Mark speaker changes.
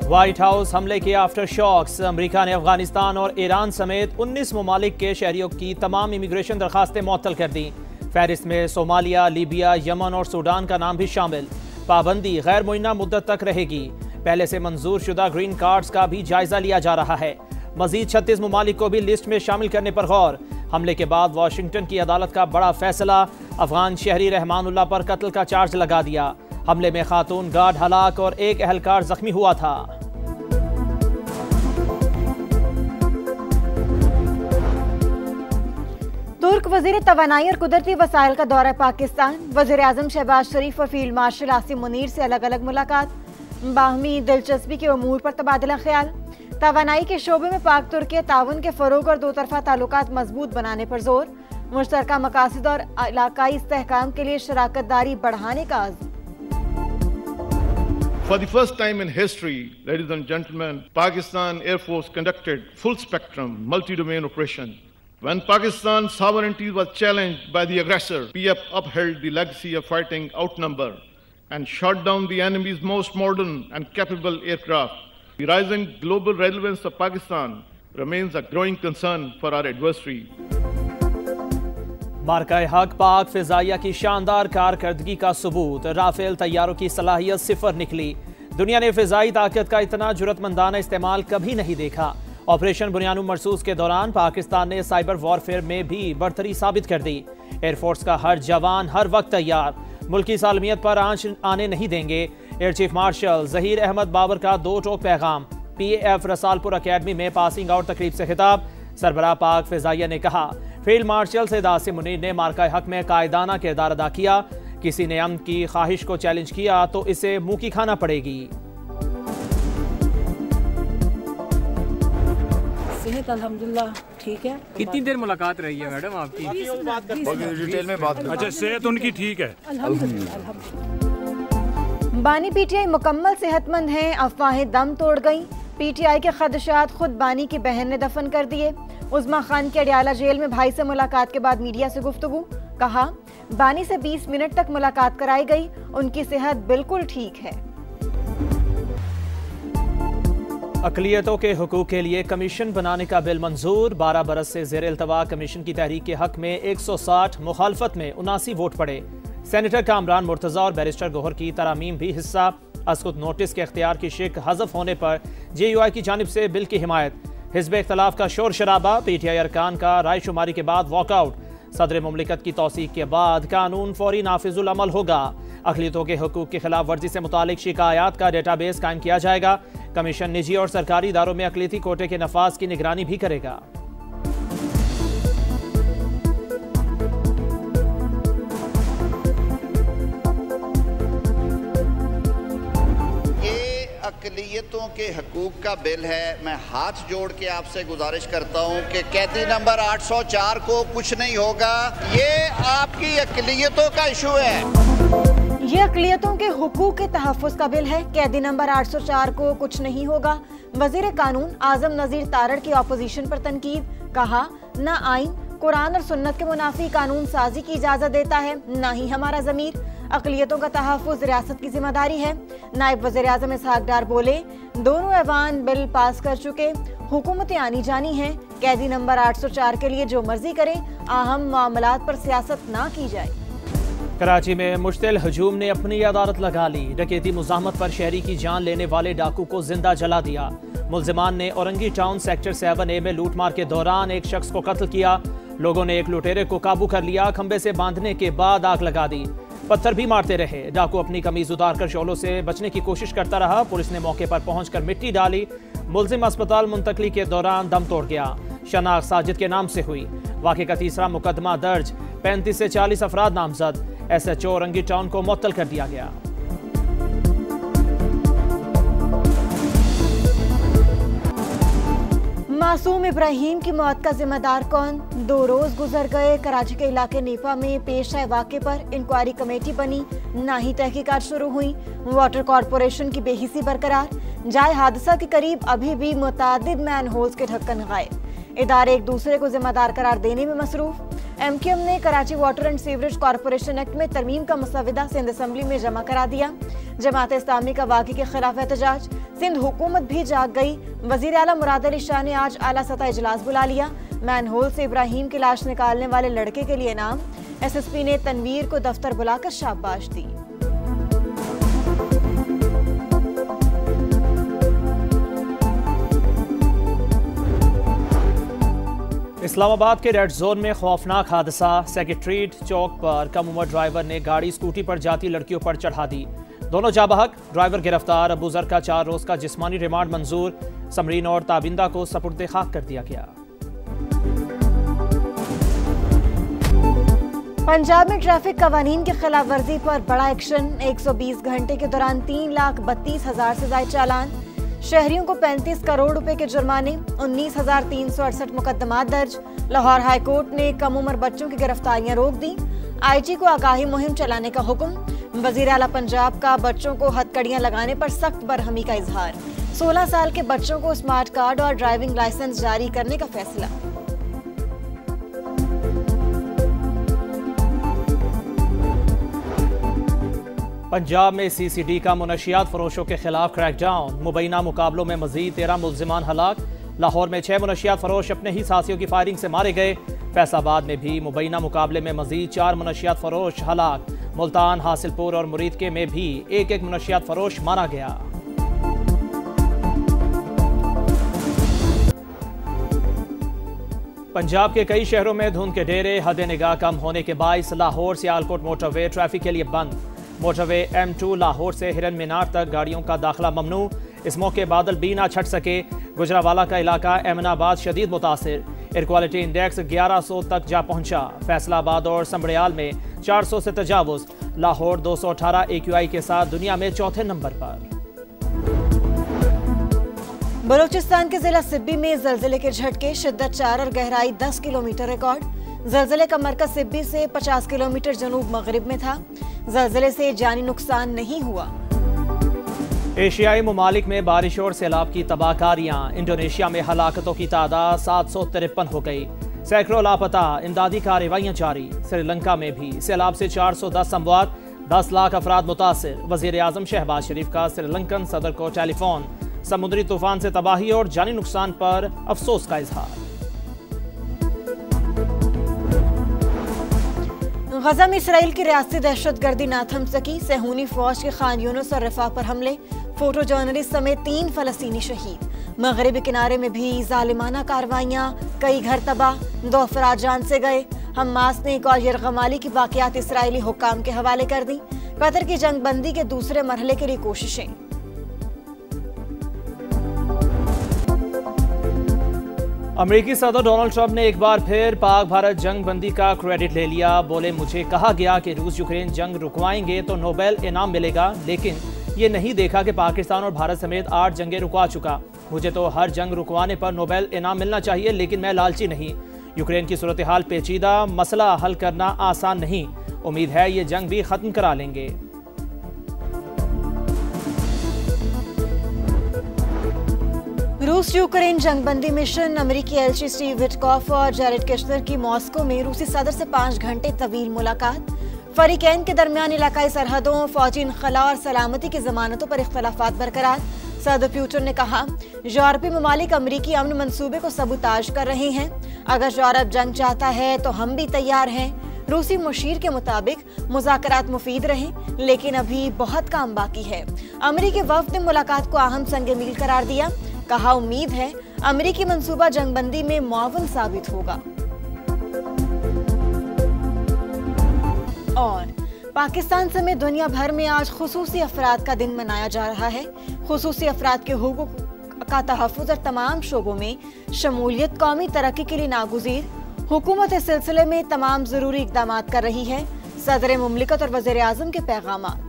Speaker 1: White house हमले के after shocks. America ने अफगानिस्तान और ईरान समेत 19 ममालिक के शहरियों की तमाम इमिग्रेशन दरखास्तें मुअत्तल कर दी। फहरिस्त में सोमालिया, लीबिया, यमन और सूडान का नाम भी शामिल। पाबंदी गैर मुअय्यना मुद्दत तक रहेगी। पहले से मंजूर शुदा ग्रीन कार्ड्स का भी जायजा लिया जा रहा है। मजीद 36 ममालिक को भी लिस्ट में शामिल करने पर गौर। हमले के बाद वाशिंगटन की अदालत का बड़ा फैसला, अफगान शहरी रहमानुल्लाह पर कत्ल का चार्ज लगा दिया। हमले में खातून गार्ड हलाक और एक अहलकार जख्मी हुआ था।
Speaker 2: तुर्क वजीर तवानाई और कुदरती वसाइल का दौरा पाकिस्तान। वजीर आजम शहबाज शरीफ और फील्ड मार्शल आसिम मुनीर से अलग अलग मुलाकात। बाहमी दिलचस्पी के उमूर पर तबादला ख्याल। तवानाई के शोबे में पाक तुर्की ताउन के फरोग और दो तरफा ताल्लुकात मजबूत बनाने पर जोर। मुश्तरका मकासद और इलाकाई इस्तेहकाम के लिए शराकत दारी बढ़ाने का आज़म।
Speaker 3: For the first time in history, ladies and gentlemen, Pakistan Air Force conducted full-spectrum, multi-domain operation. When Pakistan's sovereignty was challenged by the aggressor, PF upheld the legacy of fighting outnumbered and shot down the enemy's most modern and capable aircraft. The rising global relevance of Pakistan remains a growing concern for our adversary.
Speaker 1: मार्का हक पाक फिजाइया की शानदार कारकर्दगी का सबूत। Rafale तैयारों की सलाहियत सिफर निकली। दुनिया ने फिजाई ताकत का इतना जुरतमंदाना इस्तेमाल कभी नहीं देखा। ऑपरेशन बुनियानु मरसूस के दौरान पाकिस्तान ने साइबर वॉरफेयर में भी बढ़तरी साबित कर दी। एयरफोर्स का हर जवान हर वक्त तैयार। मुल्की सालमियत पर आंच आने नहीं देंगे। Air chief marshal Zaheer Ahmed Babar का दो टोक पैगाम। PAF रसालपुर अकेडमी में पासिंग आउट तकरीब से खिताब। सरबराह पाक फिजाइया ने कहा, फील्ड मार्शल सैयद आसिम मुनीर ने मार्का हक में कायदाना किरदार अदा किया। किसी ने अमन की ख्वाहिश को चैलेंज किया तो इसे मुंह की खाना पड़ेगी।
Speaker 4: सेहत अल्हम्दुलिल्लाह ठीक है।
Speaker 5: कितनी देर मुलाकात रही है मैडम आपकी?
Speaker 3: डिटेल में बात।
Speaker 5: अच्छा, सेहत उनकी ठीक है
Speaker 4: अल्हम्दुलिल्लाह।
Speaker 2: बानी PTI मुकम्मल सेहतमंद हैं। अफवाहें दम तोड़ गईं। PTI के खदशात खुद बानी की बहन ने दफन कर दिए। उस्मा खान के अडियाला जेल में भाई से मुलाकात के बाद मीडिया से गुफ्तगू। कहा, बानी से 20 मिनट तक मुलाकात कराई गई। उनकी सेहत बिल्कुल ठीक है।
Speaker 1: अक़लियतों के हुकूक के लिए कमीशन बनाने का बिल मंजूर। 12 बरस से ज़ेर इल्तवा कमीशन की तहरीक के हक में 160, मुखालफत में 79 वोट पड़े। सेनेटर कामरान मुर्तज़ा और बैरिस्टर गौहर की तरामीम भी हिस्सा। अस्कुत नोटिस के इख्तियार की शिक हज़फ होने पर JUI की जानिब से बिल की हिमायत। हिज़्ब इख्तलाफ का शोर शराबा। PTI अरकान का राय शुमारी के बाद वॉकआउट। सदर मुमलिकत की तौसीक के बाद कानून फौरी नाफिजुल अमल होगा। अक़लियतों के हुकूक की खिलाफ वर्जी से मुतालिक शिकायत का डेटाबेस कायम किया जाएगा। कमीशन निजी और सरकारी इदारों में अक़लियती कोटे के नफाज की निगरानी भी करेगा।
Speaker 6: अक़लियतों के हकूक़ का बिल है। मैं हाथ जोड़ के आपसे गुजारिश करता हूँ कि कैदी नंबर 804 को कुछ नहीं होगा। ये आपकी अक़लियतों का इशू है।
Speaker 2: ये अक़लियतों के हुकूक के तहफ़्फ़ुज़ का बिल है। कैदी नंबर 804 को कुछ नहीं होगा। वज़ीर कानून आज़म नज़ीर तारड़ की अपोजिशन पर तनकीद। कहा, न आइन, कुरान और सुन्नत के मुनाफी कानून साजी की इजाज़त देता है, न ही हमारा ज़मीर। अक़लियतों का तहफ़्फ़ुज़ रियासत की जिम्मेदारी है। नायब वज़ीर आज़म इसहाक डार बोले, दोनों ऐवान बिल पास कर चुके, हुकूमतें आनी जानी हैं। कैदी नंबर 804 के लिए जो मर्जी करें, अहम मामलात पर सियासत ना की जाए।
Speaker 1: कराची में मुश्तिल हजूम ने अपनी अदालत लगा ली। डकैती मुज़ाहमत पर शहरी की जान लेने वाले डाकू को जिंदा जला दिया। मुल्जिमान ने औरंगी टाउन सेक्टर 7A में लूटमार के दौरान एक शख्स को कत्ल किया। लोगों ने एक लुटेरे को काबू कर लिया। खंबे से बांधने के बाद आग लगा दी। पत्थर भी मारते रहे। डाकू अपनी कमीज उतार कर शोलों से बचने की कोशिश करता रहा। पुलिस ने मौके पर पहुंचकर मिट्टी डाली। मुल्जिम अस्पताल मुंतकली के दौरान दम तोड़ गया। शनाख्त साजिद के नाम से हुई। वाक़े का तीसरा मुकदमा दर्ज। 35 से 40 अफराद नामजद। SHO औरंगी टाउन को मुअत्तल कर दिया गया।
Speaker 2: मासूम इब्राहिम की मौत का जिम्मेदार कौन? 2 रोज गुजर गए। कराची के इलाके नीपा में पेश आए वाक़े पर इंक्वायरी कमेटी बनी, ना ही तहकीकात शुरू हुई। वाटर कॉरपोरेशन की बेहिसी बरकरार। जाए हादसा के करीब अभी भी मुतादिद मैन होल्स के ढक्कन गायब। इदारे एक दूसरे को जिम्मेदार करार देने में मसरूफ। MQM ने Karachi water and sewerage corporation act में तरमीम का मसवदा सिंध असम्बली में जमा करा दिया। जमात इस्लामी का वाक़े के खिलाफ एहतजाज। सिंध हुकूमत भी जाग गई। वजीर आला मुराद अली शाह ने आज आला सतह इजलास बुला लिया। मैनहोल से इब्राहिम की लाश निकालने वाले लड़के के लिए नाम। SSP ने तनवीर को दफ्तर बुलाकर शाबाश दी।
Speaker 1: इस्लामाबाद के रेड जोन में खौफनाक हादसा। सेक्रेटरीट चौक पर कम उम्र ड्राइवर ने गाड़ी स्कूटी पर जाती लड़कियों पर चढ़ा दी। दोनों जाबहक। ड्राइवर गिरफ्तार। अबूजर का 4 रोज का जिस्मानी रिमांड मंजूर। समरीन और ताबिंदा को सपुर्द खाक कर दिया गया।
Speaker 2: पंजाब में ट्रैफिक कवानीन की खिलाफ वर्जी पर बड़ा एक्शन। 120 घंटे के दौरान 3,32,000 से ज्यादा चालान। शहरियों को 35 करोड़ रुपए के जुर्माने। 19,368 मुकदमात दर्ज। लाहौर हाईकोर्ट ने कम उम्र बच्चों की गिरफ्तारियां रोक दी। IG को आगाही मुहिम चलाने का हुक्म। वजीर आला पंजाब का बच्चों को हथकड़ियां लगाने पर सख्त बरहमी का इजहार। 16 साल के बच्चों को स्मार्ट कार्ड और ड्राइविंग लाइसेंस जारी करने का फैसला।
Speaker 1: पंजाब में CCD का मुनशियात फरोशों के खिलाफ क्रैकडाउन। मुबैना मुकाबलों में मजीद 13 मुल्जिमान हलाक। लाहौर में 6 मुनशियात फरोश अपने ही साथियों की फायरिंग से मारे गए। फैसलाबाद में भी मुबैना मुकाबले में मजीद 4 मुनशियात फरोश हलाक। मुल्तान, हासिलपुर और मुरीदके में भी एक मुनशियात फरोश मारा गया। पंजाब के कई शहरों में धुंध के डेरे। हद निगाह कम होने के बाइस लाहौर सियालकोट मोटरवे ट्रैफिक के लिए बंद। मोटरवे M2 लाहौर से हिरन मीनार तक गाड़ियों का दाखिला ममनू। इस मौके बादल भी ना छट सके। गुजरावाला का इलाका एमनाबाद शदीद मुतासिर। एयर क्वालिटी इंडेक्स 1100 तक जा पहुंचा। फैसलाबाद और समड़ियाल में 400 से तजावुज। लाहौर 218 AQI के साथ दुनिया में चौथे नंबर पर।
Speaker 2: बलूचिस्तान के जिला सिब्बी में जलजिले के झटके। शिद्दत 4 और गहराई 10 किलोमीटर रिकॉर्ड। जलजिले का मरकज सिब्बी से 50 किलोमीटर जनूब मगरिब में था। जलजिले से जानी नुकसान नहीं हुआ।
Speaker 1: एशियाई ममालिक में बारिश और सैलाब की तबाहकारियां। इंडोनेशिया में हलाकतों की तादाद 753 हो गई। सैकड़ों लापता। इमदादी कार्रवाइयां जारी। श्रीलंका में भी सैलाब से 410 अमवात। 10 लाख अफराद मुतासिर। वजीर आजम शहबाज शरीफ का श्रीलंकन सदर को टेलीफोन। समुद्री तूफान से तबाही और जानी नुकसान पर अफसोस का इजहार।
Speaker 2: गजा में इसराइल की रियासती दहशतगर्दी ना थम सकी। सहूनी फौज के खान यूनुस और रफा पर हमले। फोटो जर्नलिस्ट समेत 3 फलस्तीनी शहीद। मगरबी किनारे में भी जालिमाना कार्रवाइयां। कई घर तबाह। 2 अफराद जान से गए। हमास ने एक और यरगमाली की वाकयात इसराइली हुक्काम के हवाले कर दी। कतर की जंगबंदी के दूसरे मरहले के लिए कोशिशें।
Speaker 1: अमेरिकी सदर डोनाल्ड ट्रंप ने एक बार फिर पाक भारत जंग बंदी का क्रेडिट ले लिया। बोले, मुझे कहा गया कि रूस यूक्रेन जंग रुकवाएंगे तो नोबेल इनाम मिलेगा, लेकिन ये नहीं देखा कि पाकिस्तान और भारत समेत 8 जंगें रुकवा चुका। मुझे तो हर जंग रुकवाने पर नोबेल इनाम मिलना चाहिए, लेकिन मैं लालची नहीं। यूक्रेन की सूरत हाल पेचीदा, मसला हल करना आसान नहीं। उम्मीद है ये जंग भी खत्म करा लेंगे।
Speaker 2: रूस यूक्रेन जंगबंदी मिशन। अमेरिकी एलची स्टीव विटकॉफ और जैरेड किश्नर की मॉस्को में रूसी सदर से 5 घंटे तवील मुलाकात। फरीकैन के दरमियान इलाकाई सरहदों, फौजी इनखला और सलामती की जमानतों पर इख्तलाफात बरकरार। सदर पुतिन ने कहा, यूरोपीय ममालिक अमरीकी अमन मंसूबे को सबूताज कर रहे हैं। अगर यूरोप जंग चाहता है तो हम भी तैयार हैं। रूसी मुशीर के मुताबिक मुज़ाकरात मुफीद रहे, लेकिन अभी बहुत काम बाकी है। अमरीकी वफ़द ने मुलाकात को अहम संग मील करार दिया। कहा, उम्मीद है अमरीकी मंसूबा जंगबंदी में मुआवन साबित होगा। और पाकिस्तान समेत दुनिया भर में आज खुसूसी अफराद का दिन मनाया जा रहा है। खुसूसी अफराद के हुकूक का तहफ़्फ़ुज़ और तमाम शोबों में शमूलियत कौमी तरक्की के लिए नागुज़ीर। हुकूमत इस सिलसिले में तमाम ज़रूरी इक़दामात कर रही है। सदर मुमलिकत और वज़ीर आज़म के पैगामात।